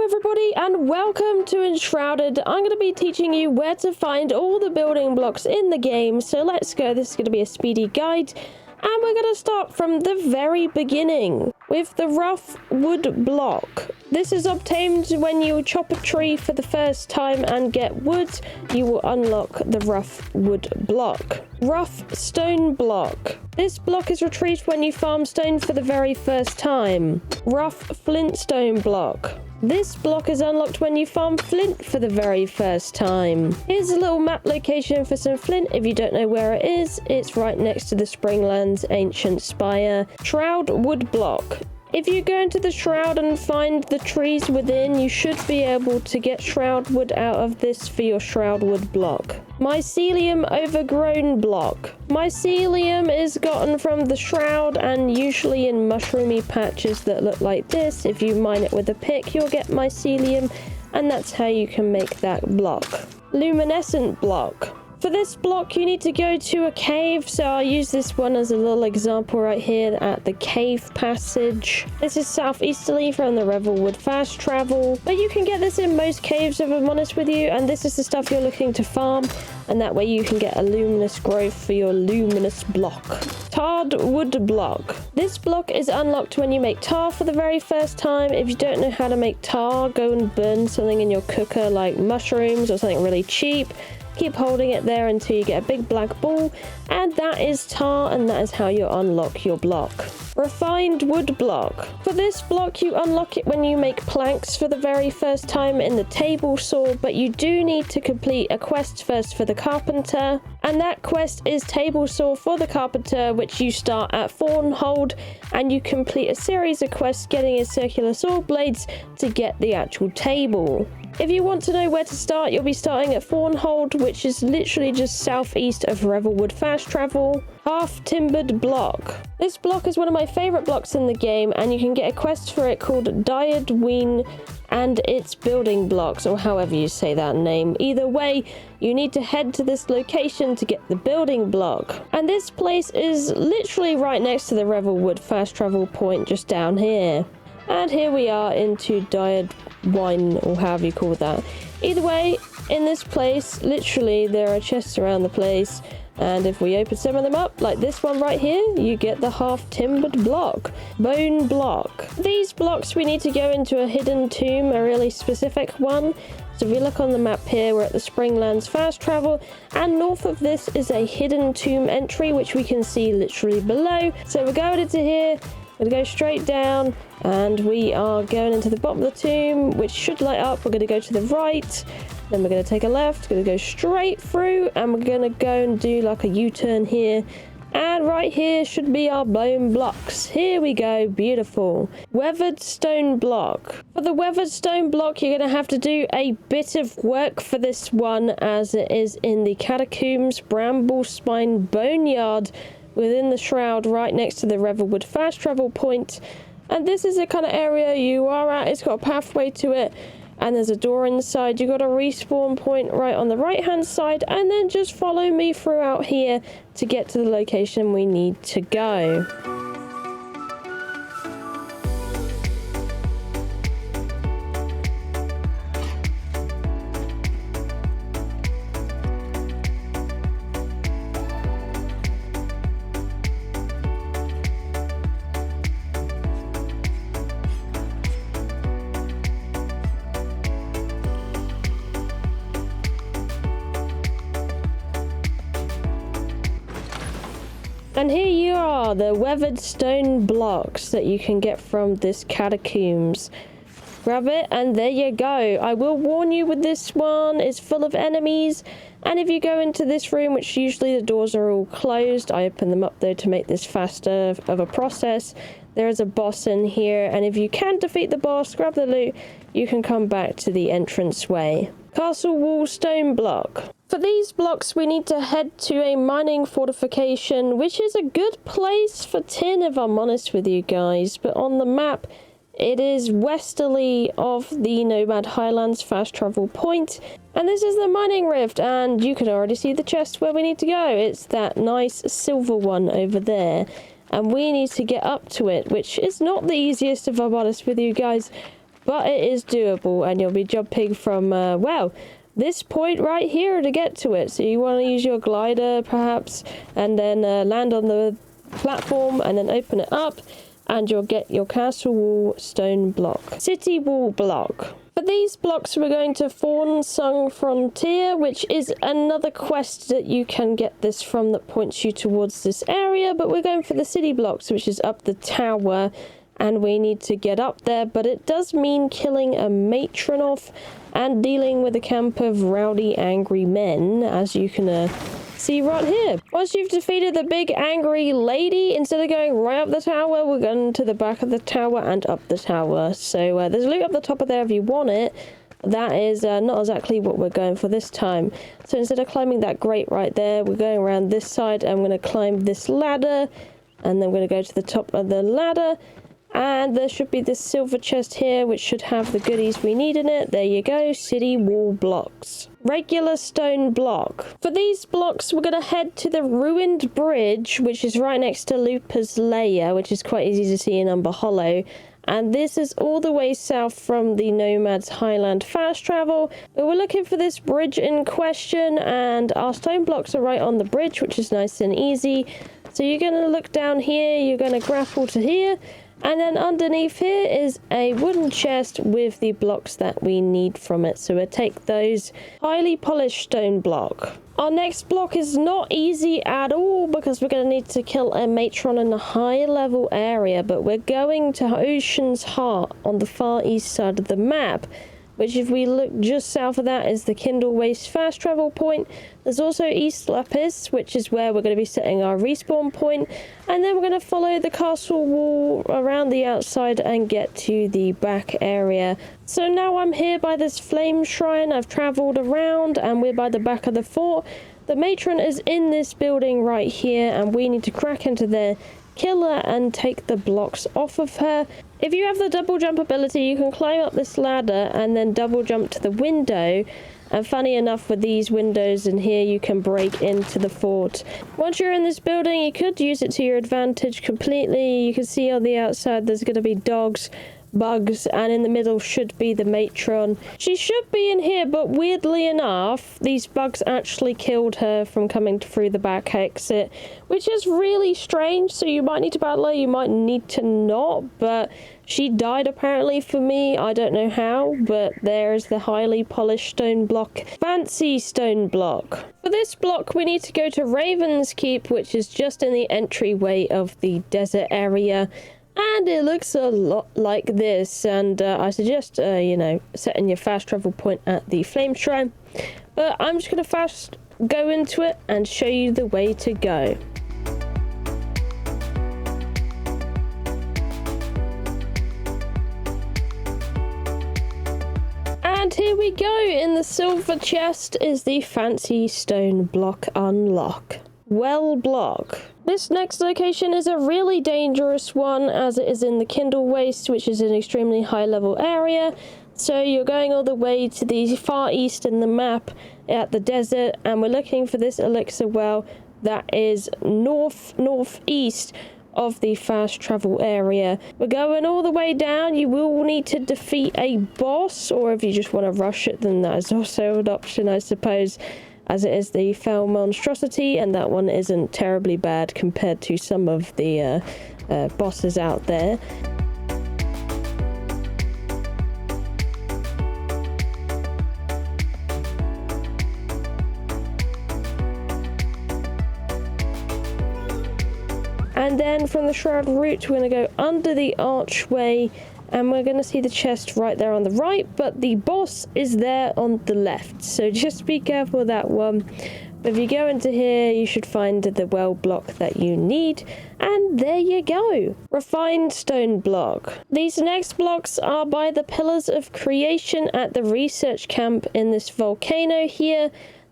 everybody, and welcome to Enshrouded. I'm going to be teaching you where to find all the building blocks in the game, so let's go. This is going to be a speedy guide, and we're going to start from the very beginning with the rough wood block. This is obtained when you chop a tree for the first time and get wood. You will unlock the rough wood block. Rough stone block. This block is retrieved when you farm stone for the very first time. Rough flint stone block. This block is unlocked when you farm flint for the very first time. Here's a little map location for some flint. If you don't know where it is, it's right next to the Springlands ancient spire. Shroud wood block. If you go into the shroud and find the trees within, you should be able to get shroud wood out of this for your shroud wood block. Mycelium overgrown block. Mycelium is gotten from the shroud and usually in mushroomy patches that look like this. If you mine it with a pick, you'll get mycelium, and that's how you can make that block. Luminescent block. For this block, you need to go to a cave, so I'll use this one as a little example right here at the cave passage. This is southeasterly from the Revelwood fast travel, but you can get this in most caves if I'm honest with you, and this is the stuff you're looking to farm, and that way you can get a luminous growth for your luminous block. Tarred wood block. This block is unlocked when you make tar for the very first time. If you don't know how to make tar, go and burn something in your cooker like mushrooms or something really cheap. Keep holding it there until you get a big black ball, and that is tar, and that is how you unlock your block. Refined wood block. For this block, you unlock it when you make planks for the very first time in the table saw, but you do need to complete a quest first for the carpenter, and that quest is table saw for the carpenter, which you start at Thornhold, and you complete a series of quests getting his circular saw blades to get the actual table. If you want to know where to start, you'll be starting at Thornhold, which is literally just southeast of Revelwood fast travel. Half-timbered block. This block is one of my favourite blocks in the game, and you can get a quest for it called Dyed Ween and its building blocks, or however you say that name. Either way, you need to head to this location to get the building block. And this place is literally right next to the Revelwood fast travel point just down here. And here we are into Dyed Wine, or however you call that. Either way, in this place, literally, there are chests around the place. And if we open some of them up, like this one right here, you get the half-timbered block. Bone block. These blocks, we need to go into a hidden tomb, a really specific one. So if you look on the map here, we're at the Springlands fast travel, and north of this is a hidden tomb entry, which we can see literally below. So we're going into here. We're going to go straight down, and we are going into the bottom of the tomb, which should light up. We're going to go to the right, then we're going to take a left, going to go straight through, and we're going to go and do like a U-turn here. And right here should be our bone blocks. Here we go, beautiful. Weathered stone block. For the weathered stone block, you're going to have to do a bit of work for this one, as it is in the Catacombs Bramble Spine Boneyard, within the shroud right next to the Revelwood fast travel point. And this is the kind of area you are at. It's got a pathway to it, and there's a door inside. You got a respawn point right on the right hand side, and then just follow me throughout here to get to the location we need to go. And here you are, the weathered stone blocks that you can get from this catacombs. Grab it, and there you go. I will warn you with this one, it's full of enemies. And if you go into this room, which usually the doors are all closed, I open them up though to make this faster of a process. There is a boss in here, and if you can defeat the boss, grab the loot, you can come back to the entranceway. Castle wall stone block. For these blocks, we need to head to a mining fortification, which is a good place for tin, if I'm honest with you guys. But on the map, it is westerly of the Nomad Highlands fast travel point. And this is the mining rift, and you can already see the chest where we need to go. It's that nice silver one over there. And we need to get up to it, which is not the easiest, if I'm honest with you guys. but it is doable, and you'll be jumping from, well, this point right here to get to it. So you want to use your glider, perhaps, and then land on the platform, and then open it up, and you'll get your castle wall stone block. City wall block. For these blocks, we're going to Sung Frontier, which is another quest that you can get this from that points you towards this area, but we're going for the city blocks, which is up the tower, and we need to get up there, but it does mean killing a matron off and dealing with a camp of rowdy, angry men, as you can see right here. Once you've defeated the big angry lady, instead of going right up the tower, we're going to the back of the tower and up the tower. So there's loot up the top of there if you want it. That is not exactly what we're going for this time. So instead of climbing that grate right there, we're going around this side. I'm going to climb this ladder, and then I'm going to go to the top of the ladder. And there should be this silver chest here, which should have the goodies we need in it. There you go, city wall blocks. Regular stone block. For these blocks, we're going to head to the ruined bridge, which is right next to Lupa's lair, which is quite easy to see in Umber Hollow. And this is all the way south from the Nomad's Highland fast travel. But we're looking for this bridge in question, and our stone blocks are right on the bridge, which is nice and easy. So you're going to look down here, you're going to grapple to here. And then underneath here is a wooden chest with the blocks that we need from it. So we'll take those. Highly polished stone block. Our next block is not easy at all, because we're going to need to kill a matron in a high level area. But we're going to Ocean's Heart on the far east side of the map, which if we look just south of that is the Kindle Waste fast travel point. There's also East Lapis, which is where we're going to be setting our respawn point. And then we're going to follow the castle wall around the outside and get to the back area. So now I'm here by this flame shrine. I've travelled around and we're by the back of the fort. The matron is in this building right here, and we need to crack into there, kill her, and take the blocks off of her. If you have the double jump ability, you can climb up this ladder and then double jump to the window. And funny enough, with these windows in here, you can break into the fort. Once you're in this building, you could use it to your advantage completely. You can see on the outside there's going to be dogs, bugs, and in the middle should be the matron. She should be in here, but weirdly enough, these bugs actually killed her from coming through the back exit, which is really strange. So you might need to battle her, you might need to not, but she died apparently for me. I don't know how, but there's the highly polished stone block. Fancy stone block. For this block, we need to go to Raven's Keep, which is just in the entryway of the desert area. And it looks a lot like this, and I suggest, setting your fast travel point at the Flame Shrine. But I'm just going to fast go into it and show you the way to go. And here we go. In the silver chest is the fancy stone block unlock. Well block. This next location is a really dangerous one, as it is in the Kindle Waste, which is an extremely high level area. So you're going all the way to the far east in the map at the desert, and we're looking for this elixir well that is northeast of the fast travel area. We're going all the way down. You will need to defeat a boss, or if you just want to rush it, then that is also an option, I suppose, as it is the Fell Monstrosity, and that one isn't terribly bad compared to some of the bosses out there. And then from the Shroud route, we're going to go under the archway, and we're going to see the chest right there on the right, but the boss is there on the left, so just be careful of that one. But if you go into here, you should find the well block that you need, and there you go. Refined stone block. These next blocks are by the Pillars of Creation at the research camp in this volcano here.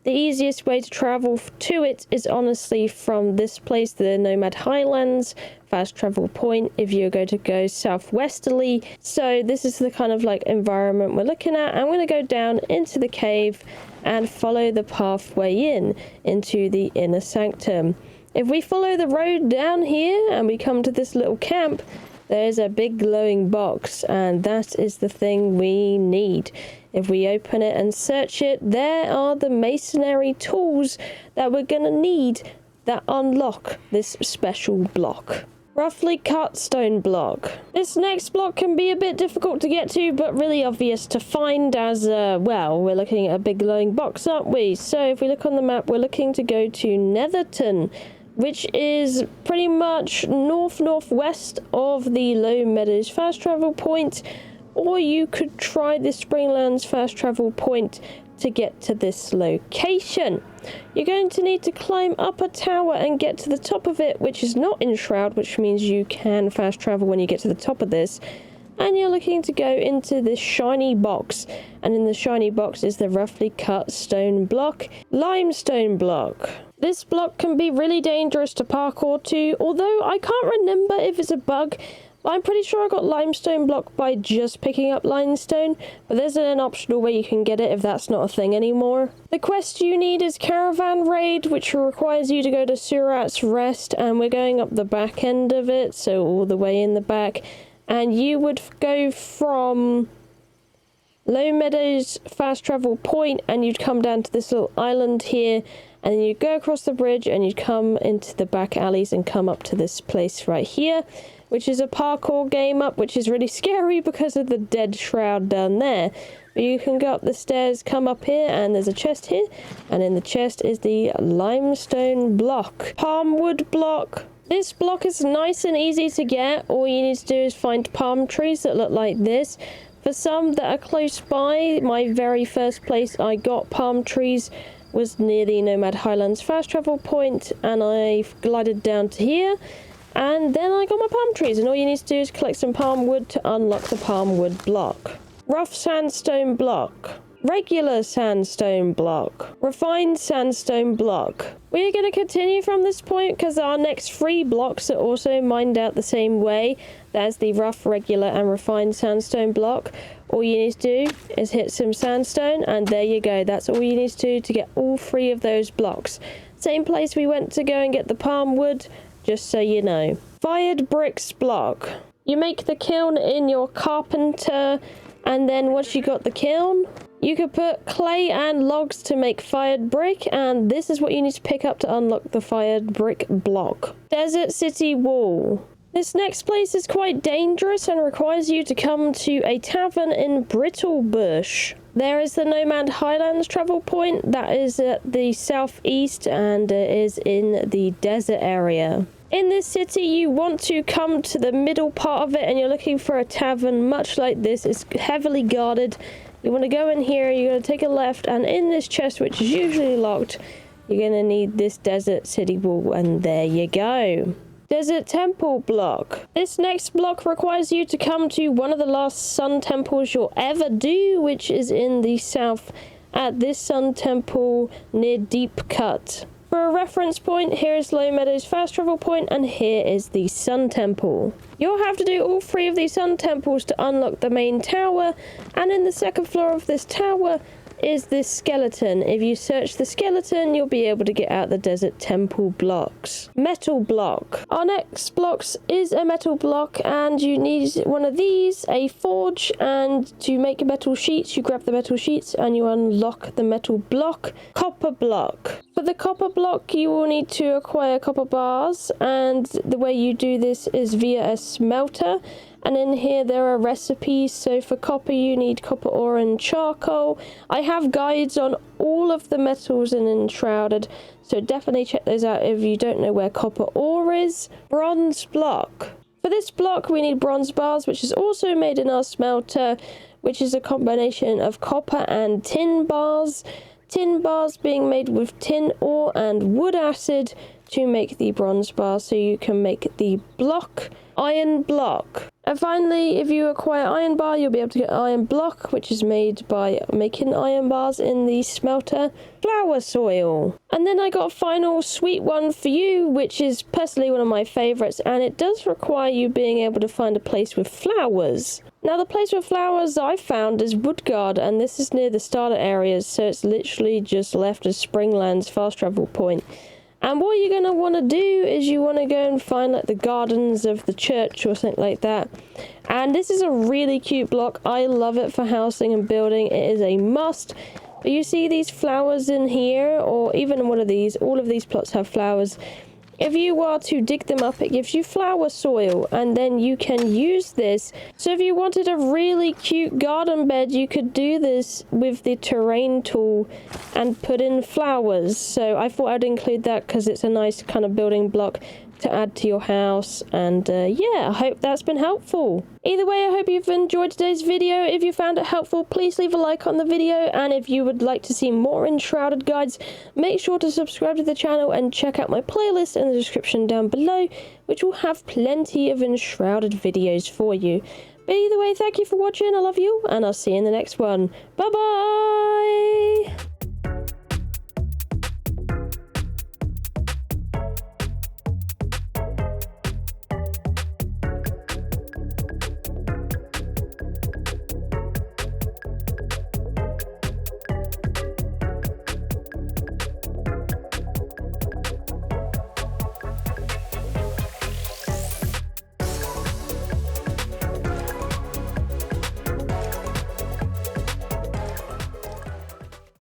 The easiest way to travel to it is honestly from this place, the Nomad Highlands fast travel point, if you're going to go southwesterly. So this is the kind of like environment we're looking at. I'm going to go down into the cave and follow the pathway into the inner sanctum. If we follow the road down here and we come to this little camp, there's a big glowing box, and that is the thing we need. If we open it and search it, there are the masonry tools that we're gonna need that unlock this special block. Roughly cut stone block. This next block can be a bit difficult to get to, but really obvious to find as, well, we're looking at a big glowing box, aren't we? So if we look on the map, we're looking to go to Netherton, which is pretty much northwest of the Low Meadows fast travel point, or you could try the Springlands fast travel point to get to this location. You're going to need to climb up a tower and get to the top of it, which is not in Shroud, which means you can fast travel when you get to the top of this. And you're looking to go into this shiny box, and in the shiny box is the roughly cut stone block, limestone block. This block can be really dangerous to parkour to, although I can't remember if it's a bug. I'm pretty sure I got limestone block by just picking up limestone, but there's an optional way you can get it if that's not a thing anymore. The quest you need is Caravan Raid, which requires you to go to Surat's Rest, and we're going up the back end of it, so all the way in the back. And you would go from Low Meadows fast travel point, and you'd come down to this little island here, and then you'd go across the bridge, and you'd come into the back alleys and come up to this place right here, which is a parkour game up, which is really scary because of the dead shroud down there. But you can go up the stairs, come up here, and there's a chest here, and in the chest is the limestone block. Palmwood block. This block is nice and easy to get. All you need to do is find palm trees that look like this. For some that are close by, my very first place I got palm trees was near the Nomad Highlands fast travel point, and I glided down to here. And then I got my palm trees, and all you need to do is collect some palm wood to unlock the palm wood block. Rough sandstone block. Regular sandstone block. Refined sandstone block. We're going to continue from this point because our next 3 blocks are also mined out the same way. There's the rough, regular, and refined sandstone block. All you need to do is hit some sandstone, and there you go. That's all you need to do to get all 3 of those blocks. Same place we went to go and get the palm wood, just so you know. Fired bricks block. You make the kiln in your carpenter, and then once you got the kiln, you could put clay and logs to make fired brick, and this is what you need to pick up to unlock the fired brick block. Desert City Wall. This next place is quite dangerous and requires you to come to a tavern in Brittlebush. There is the Nomad Highlands travel point that is at the southeast, and it is in the desert area. In this city, you want to come to the middle part of it, and you're looking for a tavern much like this. It's heavily guarded. You want to go in here, you're going to take a left, and in this chest, which is usually locked, you're going to need this Desert City Wall, and there you go. Desert Temple block. This next block requires you to come to one of the last sun temples you'll ever do, which is in the south at this sun temple near Deep Cut. For a reference point, here is Low Meadows fast travel point, and here is the Sun Temple. You'll have to do all 3 of these Sun Temples to unlock the main tower, and in the second floor of this tower is this skeleton. If you search the skeleton, you'll be able to get out the Desert Temple blocks. Metal block. Our next blocks is a metal block, and you need one of these, a forge, and to make metal sheets, you grab the metal sheets and you unlock the metal block. Copper block. For the copper block, you will need to acquire copper bars, and the way you do this is via a smelter. And in here there are recipes, so for copper you need copper ore and charcoal. I have guides on all of the metals in Enshrouded, so definitely check those out if you don't know where copper ore is. Bronze block. For this block we need bronze bars, which is also made in our smelter, which is a combination of copper and tin bars. Tin bars being made with tin ore and wood acid to make the bronze bar, so you can make the block. Iron block. And finally, if you acquire iron bar, you'll be able to get iron block, which is made by making iron bars in the smelter. Flower soil. And then I got a final sweet one for you, which is personally one of my favorites, and it does require you being able to find a place with flowers. Now, the place with flowers I found is Woodguard, and this is near the starter areas, so it's literally just left of Springland's fast travel point. And what you're going to want to do is you want to go and find like the gardens of the church or something like that. And this is a really cute block. I love it for housing and building. It is a must. But you see these flowers in here, or even one of these, all of these plots have flowers. If you are to dig them up, it gives you flower soil, and then you can use this. So if you wanted a really cute garden bed, you could do this with the terrain tool and put in flowers. So I thought I'd include that because it's a nice kind of building block to add to your house. And yeah, I hope that's been helpful. Either way, I hope you've enjoyed today's video. If you found it helpful, please leave a like on the video, and if you would like to see more Enshrouded guides, make sure to subscribe to the channel and check out my playlist in the description down below, which will have plenty of Enshrouded videos for you. But either way, thank you for watching, I love you, and I'll see you in the next one. Bye bye!